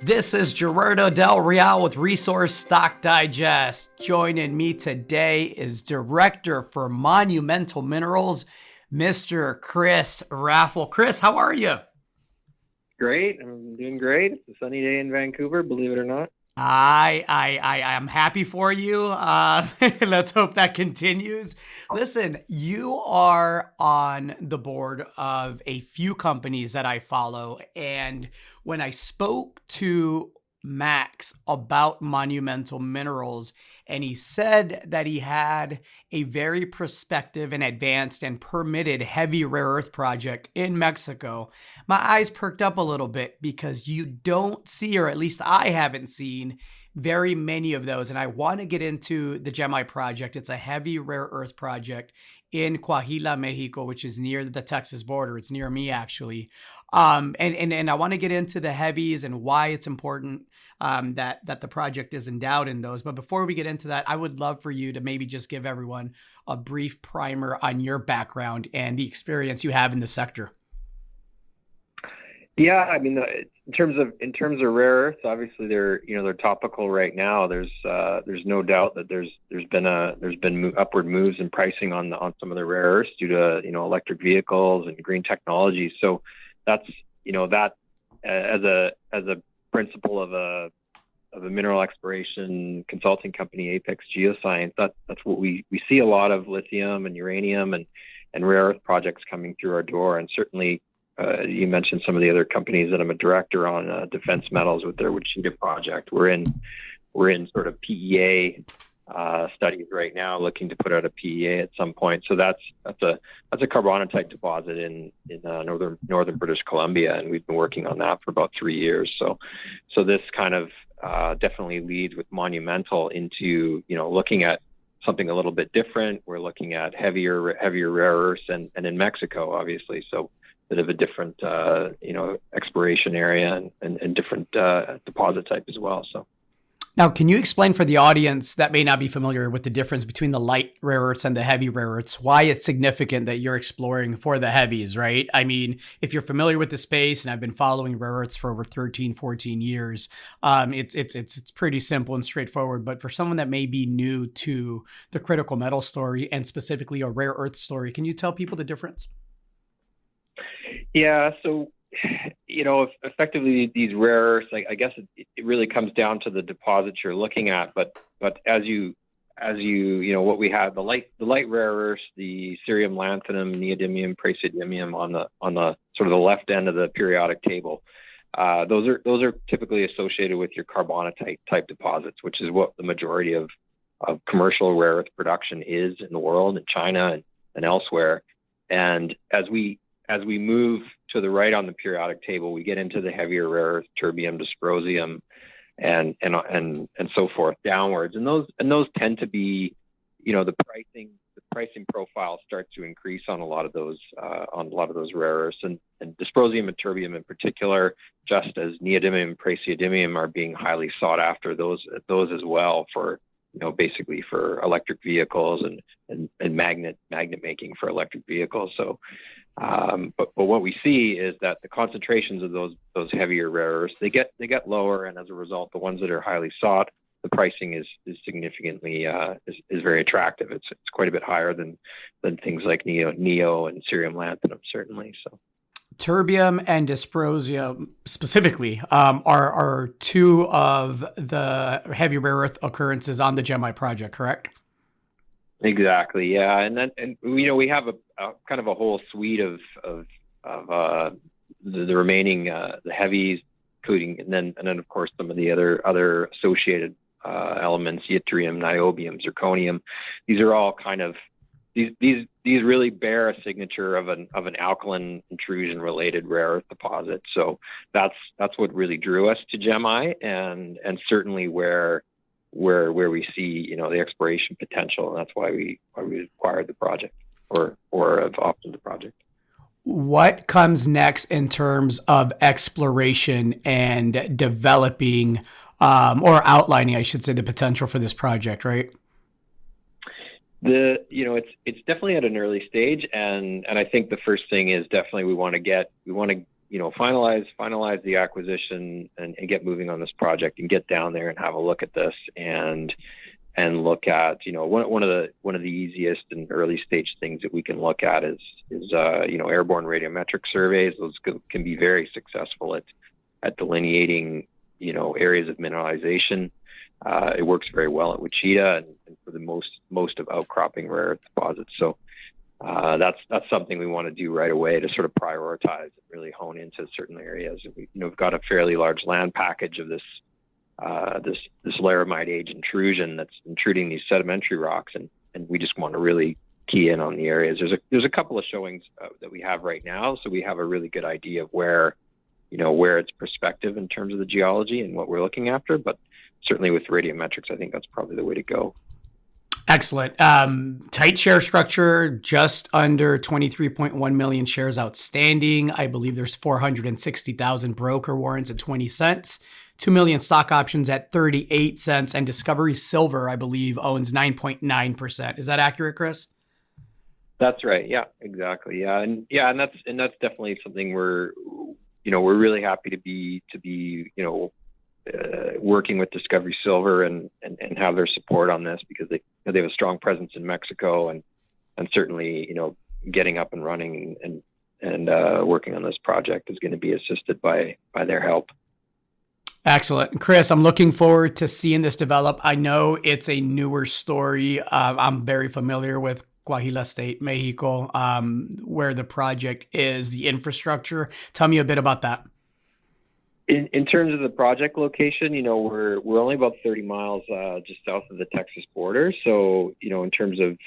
This is Gerardo Del Real with Resource Stock Digest. Joining me today is Director for Monumental Minerals, Mr. Kris Raffle. Kris, how are you? Great. I'm doing great. It's a sunny day in Vancouver, believe it or not. I'm happy for you. Let's hope that continues. Listen, you are on the board of a few companies that I follow. And when I spoke to Max about Monumental Minerals, and he said that he had a very prospective and advanced and permitted heavy rare earth project in Mexico, my eyes perked up a little bit because you don't see, or at least I haven't seen, very many of those. And I want to get into the Gemini project. It's a heavy rare earth project in Coahuila, Mexico, which is near the Texas border. It's near me, actually. And I want to get into the heavies and why it's important that the project is endowed in those. But before we get into that, I would love for you to maybe just give everyone a brief primer on your background and the experience you have in the sector. Yeah, I mean, in terms of rare earths, obviously they're topical right now. There's no doubt that there's been upward moves in pricing on some of the rare earths due to electric vehicles and green technology. So that's that as a principle of a mineral exploration consulting company, Apex Geoscience. That's what we see a lot of lithium and uranium and rare earth projects coming through our door, and certainly. You mentioned some of the other companies that I'm a director on, Defense Metals with their Wichita project. We're in sort of PEA studies right now, looking to put out a PEA at some point. So that's a carbonatite deposit in northern British Columbia, and we've been working on that for about 3 years. So this kind of definitely leads with Monumental into looking at something a little bit different. We're looking at heavier rare earths and in Mexico, obviously. So bit of a different, exploration area and different deposit type as well. So, now, can you explain for the audience that may not be familiar with the difference between the light rare earths and the heavy rare earths, why it's significant that you're exploring for the heavies, right? I mean, if you're familiar with the space, and I've been following rare earths for over 13, 14 years, it's pretty simple and straightforward. But for someone that may be new to the critical metal story and specifically a rare earth story, can you tell people the difference? Yeah, so effectively these rare earths, I guess it really comes down to the deposits you're looking at. But as you what we have, the light rare earths, the cerium, lanthanum, neodymium, praseodymium on the sort of the left end of the periodic table. Those are typically associated with your carbonatite type deposits, which is what the majority of commercial rare earth production is in the world, in China and elsewhere. And as we move to the right on the periodic table, we get into the heavier rare earth, terbium, dysprosium, and so forth downwards. And those tend to be, the pricing profile starts to increase on a lot of those rare earths, and dysprosium and terbium in particular, just as neodymium and praseodymium are being highly sought after. Those as well for basically for electric vehicles and magnet making for electric vehicles. So, but what we see is that the concentrations of those heavier rare earths, they get lower, and as a result, the ones that are highly sought, the pricing is significantly is very attractive. It's quite a bit higher than things like neo and cerium lanthanum, certainly. So. Terbium and dysprosium specifically are two of the heavy rare earth occurrences on the Gemini project, correct? Exactly. Yeah, and we have a kind of a whole suite of the remaining the heavies, including and then of course some of the other associated elements, yttrium, niobium, zirconium. These are all kind of these really bear a signature of an alkaline intrusion related rare earth deposit. So that's what really drew us to Gemini, and certainly where we see the exploration potential, and that's why we acquired the project or have opted the project. What comes next in terms of exploration and developing or outlining, I should say, the potential for this project, right? It's definitely at an early stage, and I think the first thing is definitely we want to finalize the acquisition and get moving on this project and get down there and have a look at this and look at, one of the easiest and early stage things that we can look at is airborne radiometric surveys. Those can be very successful at delineating, areas of mineralization. It works very well at Wichita and for the most of outcropping rare earth deposits. So that's something we want to do right away to sort of prioritize and really hone into certain areas. We've got a fairly large land package of this laramide age intrusion that's intruding these sedimentary rocks, and we just want to really key in on the areas. There's a couple of showings that we have right now, so we have a really good idea of where it's prospective in terms of the geology and what we're looking after. But certainly with radiometrics, I think that's probably the way to go. Excellent. Tight share structure, just under 23.1 million shares outstanding. I believe there's 460,000 broker warrants at 20 cents, 2 million stock options at 38 cents, and Discovery Silver, I believe, owns 9.9%. Is that accurate, Kris? That's right. Yeah, exactly. Yeah. And that's definitely something we're really happy to be working with Discovery Silver and have their support on this, because they have a strong presence in Mexico and certainly, getting up and running and working on this project is going to be assisted by their help. Excellent. Kris, I'm looking forward to seeing this develop. I know it's a newer story. I'm very familiar with Coahuila State, Mexico, where the project is, the infrastructure. Tell me a bit about that. In terms of the project location, we're only about 30 miles just south of the Texas border. So, in terms of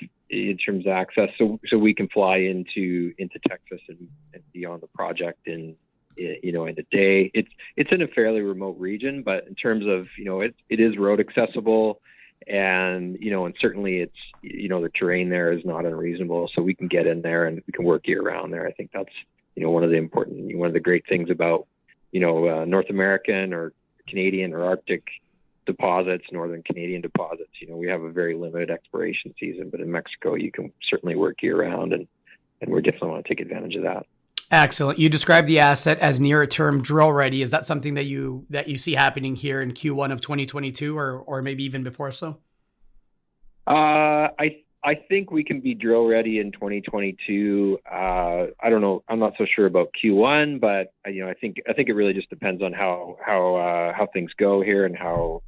access, so we can fly into Texas and beyond the project in a day. It's in a fairly remote region, but in terms of, it is road accessible, and certainly it's, the terrain there is not unreasonable, so we can get in there and we can work year round there. I think that's, one of the great things about, North American or Canadian or Arctic deposits, Northern Canadian deposits. We have a very limited exploration season, but in Mexico, you can certainly work year round, and we definitely want to take advantage of that. Excellent. You described the asset as near term drill ready. Is that something that you see happening here in Q1 of 2022 or maybe even before so? I think we can be drill ready in 2022. I don't know. I'm not so sure about Q1, but I think it really just depends on how things go here and how,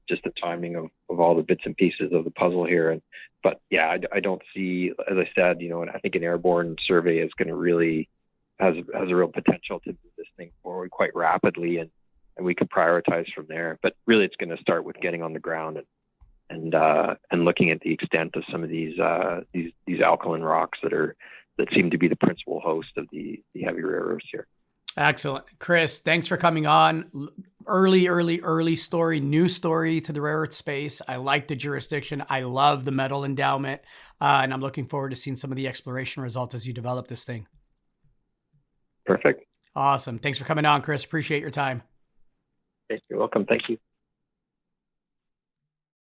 just the timing of all the bits and pieces of the puzzle here. But yeah, I don't see, as I said, and I think an airborne survey is going to really has a real potential to move this thing forward quite rapidly, and we can prioritize from there. But really, it's going to start with getting on the ground and looking at the extent of some of these alkaline rocks that seem to be the principal host of the heavy rare earths here. Excellent. Kris, thanks for coming on. Early story, new story to the rare earth space. I like the jurisdiction. I love the metal endowment. And I'm looking forward to seeing some of the exploration results as you develop this thing. Perfect. Awesome. Thanks for coming on, Kris. Appreciate your time. You're welcome. Thank you.